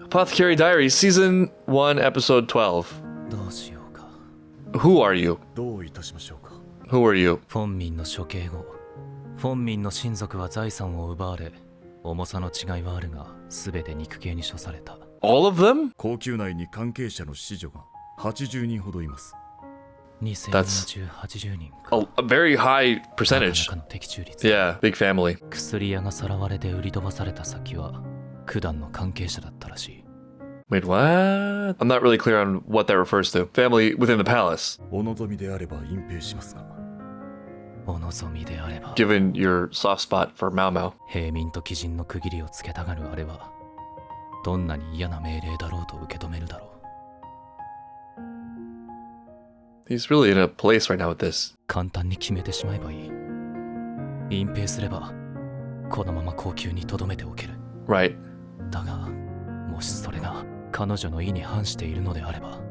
Apothecary Diaries, Season 1, Episode 12. Who are you? Who are you? フォンミンの処刑後、フォンミンの親族は財産を奪われ、重さの違いはあるが、すべて肉刑に処された。All of them? 高級内に関係者の子女が80人ほどいます。2000人中80人か。A very high percentage. なかなかの的中率。Yeah, big family. 薬屋がさらわれて売り飛ばされた先は、九段の関係者だったらしい。Wait, what? I'm not really clear on what that refers to. Family within the palace. お望みであれば隠蔽しますが。お望みであれば。Given your soft spot for Maomao. 平民と貴人の区切りをつけたがるあれは、どんなに嫌な命令だろうと受け止めるだろう。He's really in a place right now with this. 簡単に決めてしまえばいい。隠蔽すれば、このまま高級に留めておける。Right. だが、もしそれが彼女の意に反しているのであれば、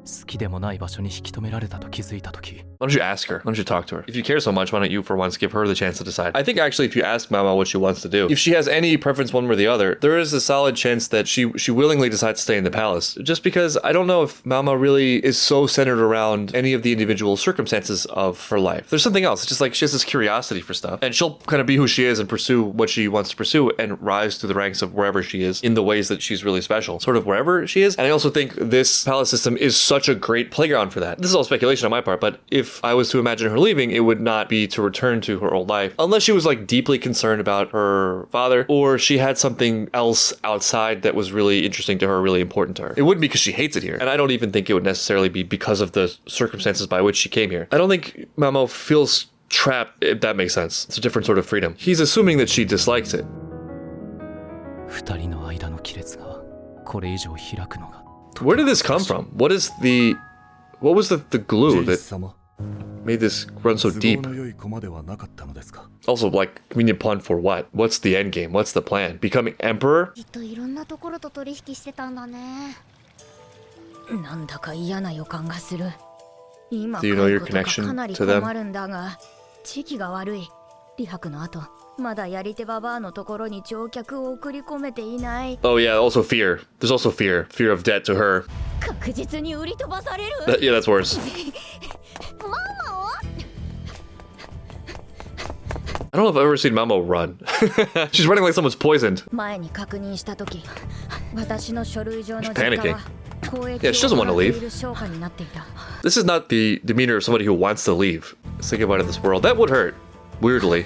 好きでもない場所に引き止められたと気づいたとき。Why don't you ask her? Why don't you talk to her? If you care so much, why don't you for once give her the chance to decide? I think actually if you ask Maomao what she wants to do, if she has any preference one way or the other, there is a solid chance that she willingly decides to stay in the palace. Just because I don't know if Maomao really is so centered around any of the individual circumstances of her life. There's something else. It's just like she has this curiosity for stuff. And she'll kind of be who she is and pursue what she wants to pursue and rise through the ranks of wherever she is in the ways that she's really special. Sort of wherever she is. And I also think this palace system is such a great playground for that. This is all speculation on my part, but if I was to imagine her leaving, it would not be to return to her old life, unless she was like deeply concerned about her father, or she had something else outside that was really interesting to her, really important to her. It wouldn't be because she hates it here, and I don't even think it would necessarily be because of the circumstances by which she came here. I don't think Maomao feels trapped, if that makes sense. It's a different sort of freedom. He's assuming that she dislikes it. 二人の間の亀裂がこれ以上開くのが。Where did this come from? What was the glue that made this run so deep? Also, like, convenient pun for what? What's the end game? What's the plan? Becoming emperor? Do you know your connection to them? 李白の後、まだやり手ババアのところに乗客を送り込めていない。Oh yeah, also fear. There's also fear. Fear of debt to her. 確実に売り飛ばされる。Yeah, that's worse. I don't know if I've ever seen Maomao run. She's running like someone's poisoned. 前に確認したとき、私の書類上の実家は Yeah, she doesn't want to leave. This is not the demeanor of somebody who wants to leave. Let's think about it in this world. That would hurt. Weirdly.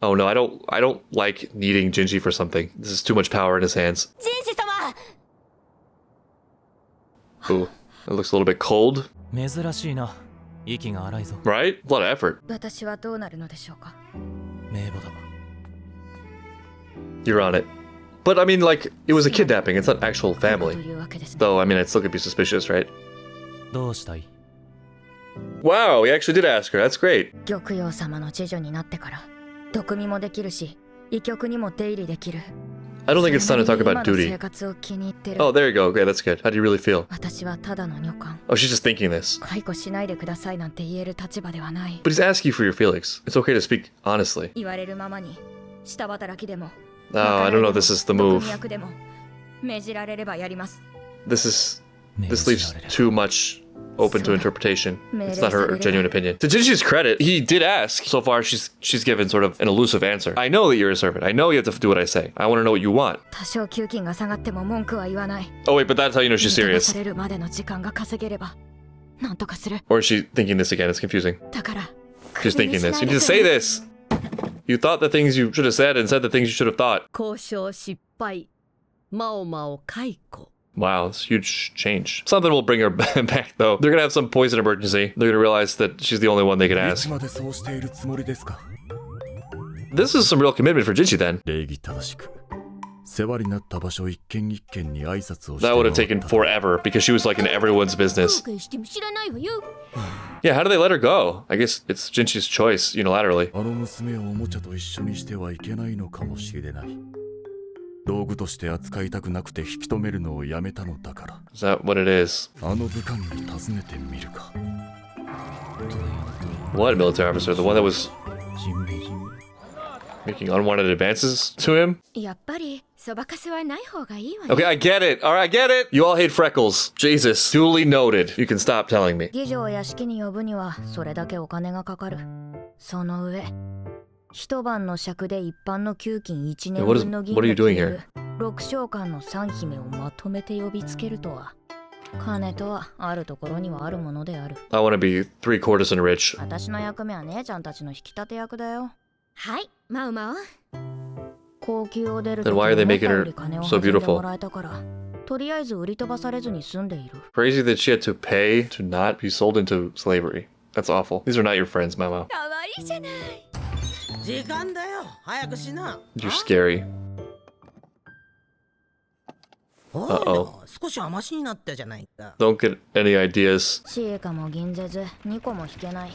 Oh no, I don't like needing Jinshi for something. This is too much power in his hands. Jinshi-sama! Ooh, it looks a little bit cold. 珍しいな。息が荒いぞ。Right? A lot of effort. 私はどうなるのでしょうか。名簿だ。You're on it. But I mean, like, it was a kidnapping. It's not actual family. Though, I mean, I still could be suspicious, right? どうしたい? Wow, he actually did ask her. That's great. 玉葉様の次女になってから毒味もできるし、医局にも出入りできる。I don't think it's time to talk about duty. Oh, there you go. Okay, that's good. How do you really feel? 私はただの女官。Oh, she's just thinking this. 解雇しないでくださいなんて言える立場ではない。But he's asking you for your feelings. It's okay to speak honestly. 言われるままに下働きでも。Oh, I don't know if this is the move. でも命じられればやります。This leaves too much open to interpretation. It's not her genuine opinion. To Jinshi's credit, he did ask. So far, she's given sort of an elusive answer. I know that you're a servant. I know you have to do what I say. I want to know what you want. 多少給金が下がっても文句は言わない。 Oh wait, but that's how you know she's serious. されるまでの時間が稼げればなんとかする。 Or is she thinking this again? It's confusing. だから She's thinking this. You need to say this. You thought the things you should have said and said the things you should have thought. 交渉失敗。Maomao解雇。 Wow, it's a huge change. Something will bring her back, though. They're gonna have some poison emergency. They're gonna realize that she's the only one they can ask. This is some real commitment for Jinshi, then. That would have taken forever, because she was like in everyone's business. Yeah, how do they let her go? I guess it's Jinshi's choice, unilaterally. Is that what it is? What military officer? The one that was... Making unwanted advances to him? やっぱりそばかすはない方がいいわね。 Okay, I get it. All right, I get it. You all hate freckles. Jesus. Duly noted. You can stop telling me. 議女を屋敷に呼ぶにはそれだけお金がかかる。その上、一晩の尺で一般の給金1年分の銀が消える6召喚の三姫をまとめて呼びつけるとは。金とはあるところにはあるものである。I want to be 3 Courtesan rich. 私の役目は姉ちゃんたちの引き立て役だよ。はい、マウマウ。高級を出ると Then why are they making her so beautiful? もらえたから、とりあえず売り飛ばされずに済んでいる。Crazy that she had to pay to not be sold into slavery. That's awful. These are not your friends, Maomao. かわいいじゃない。時間だよ。早くしな。 You're scary. おい、少し甘しになったじゃないか。 Don't get any ideas. シーカも銀ぜず2個も引けない。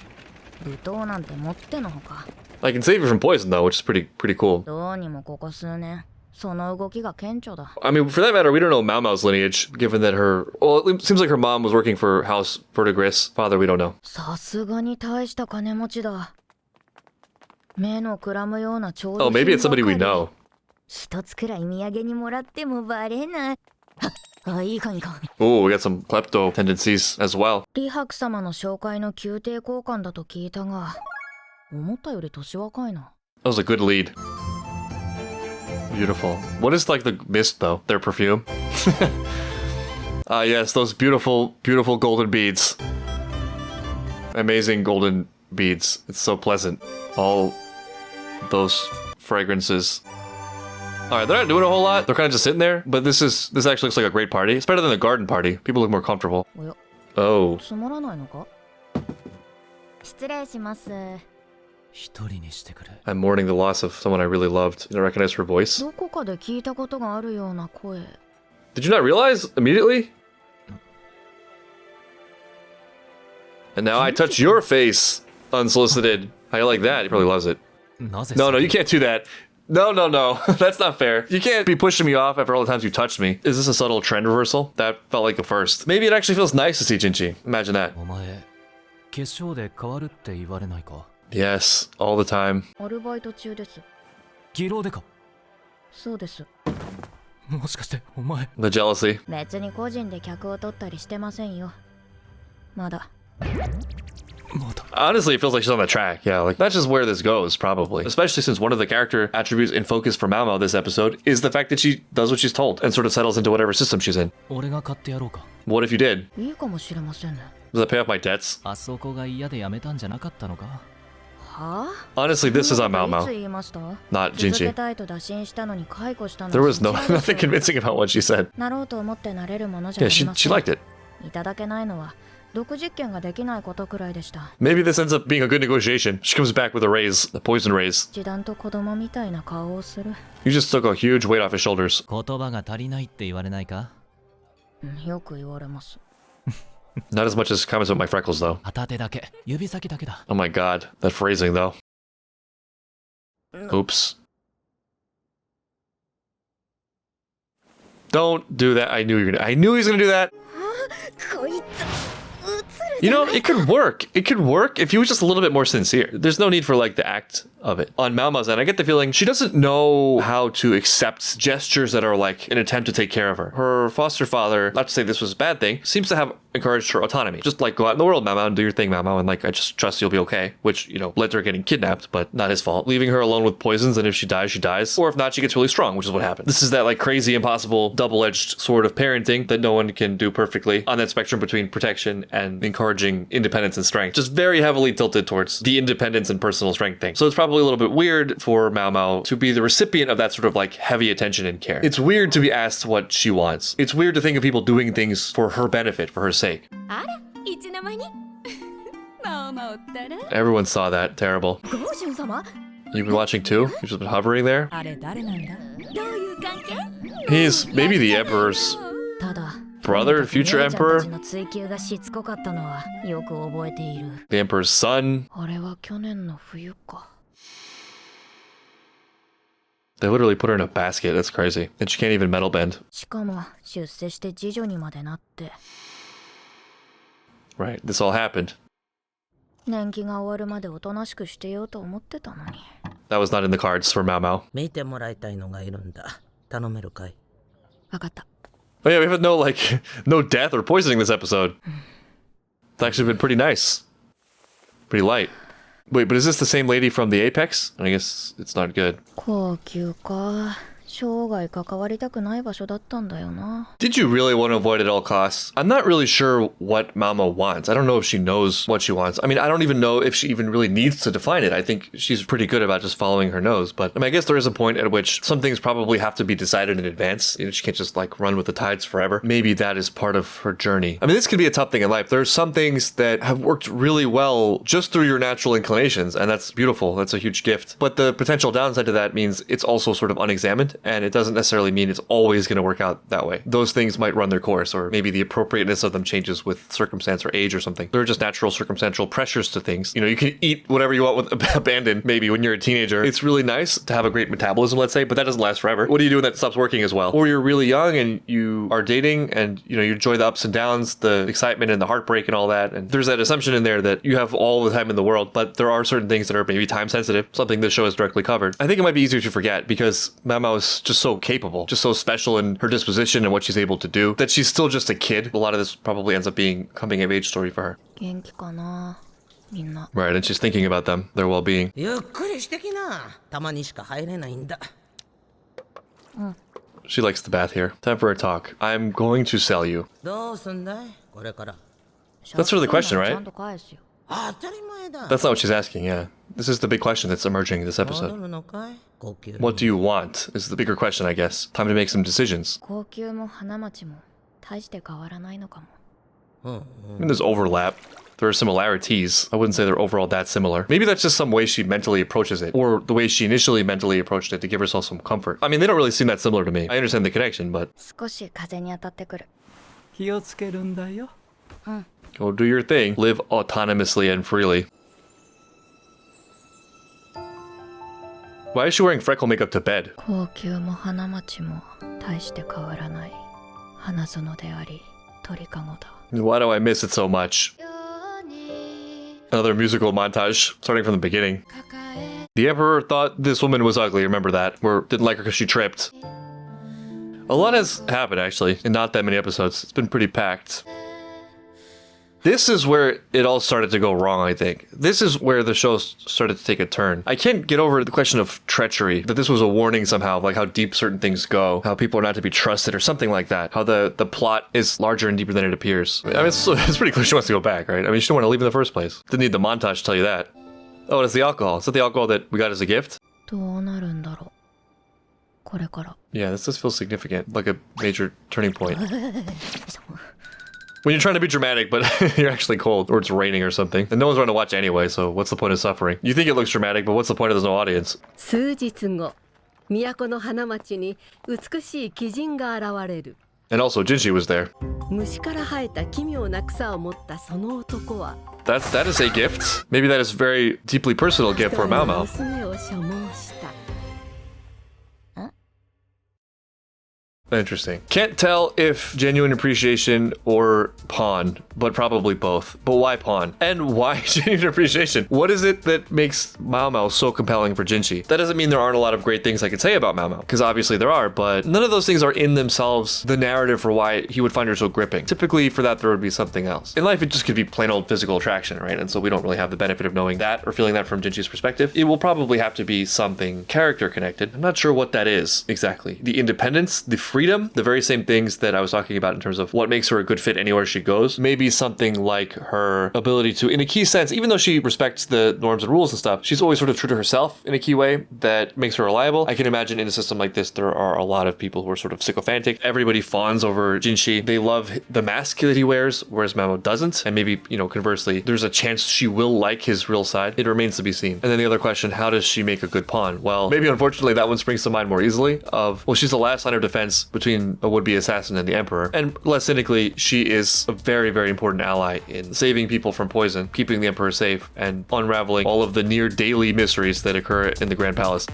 舞踏なんて持ってのほか。I can save you from poison though, which is pretty cool. どうにもここ数年その動きが顕著だ。 I mean, for that matter, we don't know Maomao's lineage, given that it seems like her mom was working for House Vertigris. Father, we don't know. さすがに大した金持ちだ。目のくらむような調度 Oh, 品 maybe it's somebody we ばかり。 know. 一つくらい土産にもらってもバレない。いいかんいかん。 Ooh, we got some klepto tendencies as well. 李白様の紹介の宮廷交換だと聞いたが、思ったより年若いな。 That was a good lead. Beautiful. What is like the mist though? Their perfume? Ah, yes, those beautiful, beautiful golden beads. Amazing golden beads. It's so pleasant. All those fragrances. Alright, they're not doing a whole lot. They're kind of just sitting there. But this actually looks like a great party. It's better than the garden party. People look more comfortable. おや、 Oh. つまらないのか。失礼します。一人にしてくれ。 I'm mourning the loss of someone I really loved. Did I recognize her voice? どこかで聞いたことがあるような声。 Did you not realize immediately? And now I touch your face unsolicited. How you like that? He probably loves it. なぜ No, you can't do that. No. That's not fair. You can't be pushing me off after all the times you touched me. Is this a subtle trend reversal? That felt like a first. Maybe it actually feels nice to see Jinshi. Imagine that. お前、化粧で変わるって言われないか。 Yes, all the time. アルバイト中です。技量でか。そうです。もしかしてお前。 The jealousy. 別に個人で客を取ったりしてませんよ。まだ。まだ。 Honestly, it feels like she's on the track. Yeah, like that's just where this goes, probably. Especially since one of the character attributes in focus for Maomao this episode is the fact that she does what she's told and sort of settles into whatever system she's in. 俺が買ってやろうか。 What if you did? いいかもしれませんね。 Does that pay off my debts? あそこが嫌でやめたんじゃなかったのか。はあ Honestly, this is on いつ Maomao, 言いました not 続け Jinshi. たいと打診したのに解雇したの There was は nothing convincing about what she said. なろうと思ってなれるものじゃあ Yeah, りま she せん。 liked it. いただけないのは毒実験ができないことくらいでした。 Maybe this ends up being a good negotiation. She comes back with a raise, a poison raise. 一段と子供みたいな顔をする。 You just took a huge weight off his shoulders. 言葉が足りないって言われないか。よく言われます。 Not as much as comments about my freckles, though. 片手だけ、指先だけだ。 Oh my god, that phrasing, though. Oops. Don't do that. I knew he was gonna do that. こいつ You know, it could work. It could work if he was just a little bit more sincere. There's no need for like the act of it. On Maomao's end, I get the feeling she doesn't know how to accept gestures that are like an attempt to take care of her. Her foster father, not to say this was a bad thing, seems to have encouraged her autonomy. Just like go out in the world, Maomao, and do your thing, Maomao, and like I just trust you'll be okay. Which, you know, led to her getting kidnapped, but not his fault. Leaving her alone with poisons, and if she dies, she dies. Or if not, she gets really strong, which is what happened. This is that like crazy, impossible, double-edged sort of parenting that no one can do perfectly on that spectrum between protection and encouraging independence and strength. Just very heavily tilted towards the independence and personal strength thing. So it's probably a little bit weird for Maomao to be the recipient of that sort of like heavy attention and care. It's weird to be asked what she wants. It's weird to think of people doing things for her benefit, for her sake. あらいつの間にマオマオったら Everyone saw that. Terrible. ゴーシュン様 You've been watching too? You've just been hovering there? あれ誰なんだ。どういう関係 He's maybe the Emperor's ただ brother, future 姉ちゃんた Emperor? ちの追求がしつこかったのはよく覚えている。 The Emperor's son? あれは去年の冬か。 They literally put her in a basket. That's crazy. And she can't even metal bend. しかも出世して次女にまでなって。 Right. This all happened. 年季が終わるまでおとなしくしてようと思ってたのに。That was not in the cards for Maomao. 見てもらいたいのがいるんだ。頼めるかい？わかった。 Oh yeah, we have no no death or poisoning this episode. It's actually been pretty nice. Pretty light. Wait, but is this the same lady from the Apex? I guess it's not good. 高級か。生涯関わりたくない場所だったんだよな。 Did you really want to avoid at all costs? I'm not really sure what Maomao wants. I don't know if she knows what she wants. I mean, I don't even know if she even really needs to define it. I think she's pretty good about just following her nose. But I mean, I guess there is a point at which some things probably have to be decided in advance. You know, she can't just like run with the tides forever. Maybe that is part of her journey. I mean, this could be a tough thing in life. There are some things that have worked really well just through your natural inclinations, and that's beautiful. That's a huge gift. But the potential downside to that means it's also sort of unexamined, and it doesn't necessarily mean it's always going to work out that way. Those things might run their course, or maybe the appropriateness of them changes with circumstance or age or something. There are just natural circumstantial pressures to things. You know, you can eat whatever you want with abandon, maybe when you're a teenager. It's really nice to have a great metabolism, let's say, but that doesn't last forever. What do you do when that stops working as well? Or you're really young and you are dating and, you know, you enjoy the ups and downs, the excitement and the heartbreak and all that. And there's that assumption in there that you have all the time in the world, but there are certain things that are maybe time sensitive, something this show has directly covered. I think it might be easier to forget because Maomao is just so capable, just so special in her disposition and what she's able to do, that she's still just a kid. A lot of this probably ends up being a coming of age story for her. 元気かな、みんな。 Right, and she's thinking about them, their well-being. ゆっくりしてきな。たまにしか入れないんだ。She likes the bath here. Time for a talk. I'm going to sell you. どうすんだい？これから。 That's really the question, ちゃ right? んと返すよ。当たり前だ。 That's not what she's asking, yeah. This is the big question that's emerging in this 戻 episode. るのかい？高級。 What do you want is the bigger question, I guess. Time to make some decisions. 高級も花町も大して変わらないのかも。 I mean, there's overlap. There are similarities. I wouldn't say they're overall that similar. Maybe that's just some way she mentally approaches it, or the way she initially mentally approached it to give herself some comfort. I mean, they don't really seem that similar to me. I understand the connection, but 少し風に当たってくる。気をつけるんだよ go do your thing. Live autonomously and freely. Why is she wearing freckle makeup to bed? 高級も花町も大して変わらない。花園であり、鳥かごだ。 Why do I miss it so much? Another musical montage, starting from the beginning. The Emperor thought this woman was ugly, remember that? Or didn't like her because she tripped. A lot has happened, actually, in not that many episodes. It's been pretty packed. This is where it all started to go wrong, I think. This is where the show started to take a turn. I can't get over the question of treachery, that this was a warning somehow, like how deep certain things go, how people are not to be trusted or something like that, how the plot is larger and deeper than it appears. I mean, it's pretty clear she wants to go back, right? I mean, she didn't want to leave in the first place. Didn't need the montage to tell you that. Oh, and it's the alcohol. Is that the alcohol that we got as a gift? どうなるんだろう。これから。 Yeah, this does feel significant, like a major turning point. When you're trying to be dramatic, but you're actually cold, or it's raining or something. And no one's going to watch anyway, so what's the point of suffering? You think it looks dramatic, but what's the point if there's no audience? 数日後都の花町に美しい鬼人が現れる。 And also, Jinshi was there. 虫から生えた奇妙な草を持ったその男は That is a gift. Maybe that is a very deeply personal gift for 一人の Maomao. 娘を所望した。 Interesting. Can't tell if genuine appreciation or pawn, but probably both. But why pawn? And why genuine appreciation? What is it that makes Maomao so compelling for Jinshi? That doesn't mean there aren't a lot of great things I could say about Maomao, because obviously there are, but none of those things are in themselves the narrative for why he would find her so gripping. Typically for that there would be something else. In life it just could be plain old physical attraction, right? And so we don't really have the benefit of knowing that or feeling that from Jinshi's perspective. It will probably have to be something character connected. I'm not sure what that is exactly. The independence, the freedom, the very same things that I was talking about in terms of what makes her a good fit anywhere she goes. Maybe something like her ability to, in a key sense, even though she respects the norms and rules and stuff, she's always sort of true to herself in a key way that makes her reliable. I can imagine in a system like this, there are a lot of people who are sort of sycophantic. Everybody fawns over Jinshi. They love the mask that he wears, whereas Maomao doesn't. And maybe, you know, conversely, there's a chance she will like his real side. It remains to be seen. And then the other question, how does she make a good pawn? Well, maybe unfortunately that one springs to mind more easily of, well, she's the last line of defense between a would-be assassin and the Emperor. And less cynically, she is a very, very important ally in saving people from poison, keeping the Emperor safe, and unraveling all of the near daily mysteries that occur in the Grand Palace.